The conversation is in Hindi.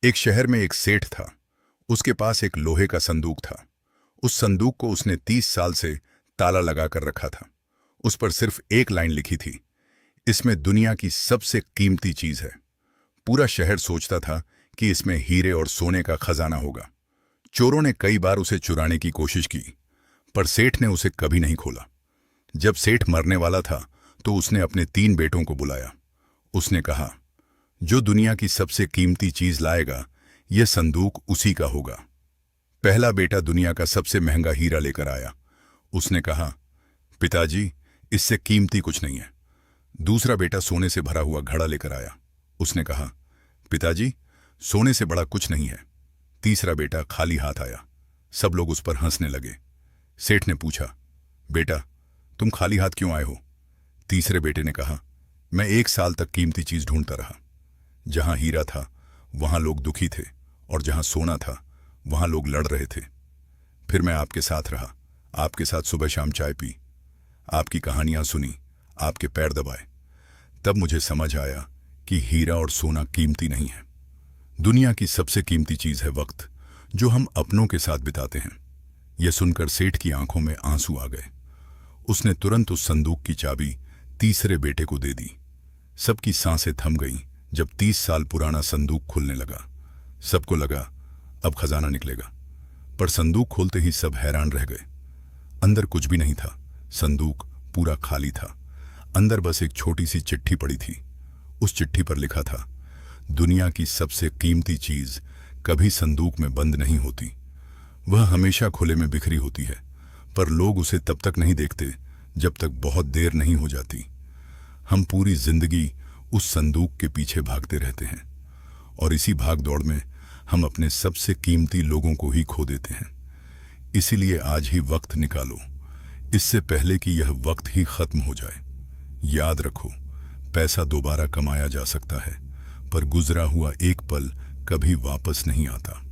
एक शहर में एक सेठ था। उसके पास एक लोहे का संदूक था। उस संदूक को उसने 30 साल से ताला लगाकर रखा था। उस पर सिर्फ एक लाइन लिखी थी, इसमें दुनिया की सबसे कीमती चीज है। पूरा शहर सोचता था कि इसमें हीरे और सोने का खजाना होगा। चोरों ने कई बार उसे चुराने की कोशिश की, पर सेठ ने उसे कभी नहीं खोला। जब सेठ मरने वाला था तो उसने अपने 3 बेटों को बुलाया। उसने कहा, जो दुनिया की सबसे कीमती चीज लाएगा, यह संदूक उसी का होगा। पहला बेटा दुनिया का सबसे महंगा हीरा लेकर आया। उसने कहा, पिताजी, इससे कीमती कुछ नहीं है। दूसरा बेटा सोने से भरा हुआ घड़ा लेकर आया। उसने कहा, पिताजी, सोने से बड़ा कुछ नहीं है। तीसरा बेटा खाली हाथ आया। सब लोग उस पर हंसने लगे। सेठ ने पूछा, बेटा, तुम खाली हाथ क्यों आए हो? तीसरे बेटे ने कहा, मैं 1 साल तक कीमती चीज ढूंढता रहा। जहां हीरा था वहां लोग दुखी थे, और जहां सोना था वहां लोग लड़ रहे थे। फिर मैं आपके साथ रहा, आपके साथ सुबह शाम चाय पी, आपकी कहानियां सुनी, आपके पैर दबाए। तब मुझे समझ आया कि हीरा और सोना कीमती नहीं है। दुनिया की सबसे कीमती चीज है वक्त, जो हम अपनों के साथ बिताते हैं। यह सुनकर सेठ की आंखों में आंसू आ गए। उसने तुरंत उस संदूक की चाबी तीसरे बेटे को दे दी। सबकी सांसें थम गईं जब 30 साल पुराना संदूक खुलने लगा। सबको लगा अब खजाना निकलेगा, पर संदूक खोलते ही सब हैरान रह गए। अंदर कुछ भी नहीं था। संदूक पूरा खाली था। अंदर बस एक छोटी सी चिट्ठी पड़ी थी। उस चिट्ठी पर लिखा था, दुनिया की सबसे कीमती चीज कभी संदूक में बंद नहीं होती। वह हमेशा खुले में बिखरी होती है, पर लोग उसे तब तक नहीं देखते जब तक बहुत देर नहीं हो जाती। हम पूरी जिंदगी उस संदूक के पीछे भागते रहते हैं, और इसी भाग दौड़ में हम अपने सबसे कीमती लोगों को ही खो देते हैं। इसीलिए आज ही वक्त निकालो, इससे पहले कि यह वक्त ही खत्म हो जाए। याद रखो, पैसा दोबारा कमाया जा सकता है, पर गुजरा हुआ एक पल कभी वापस नहीं आता।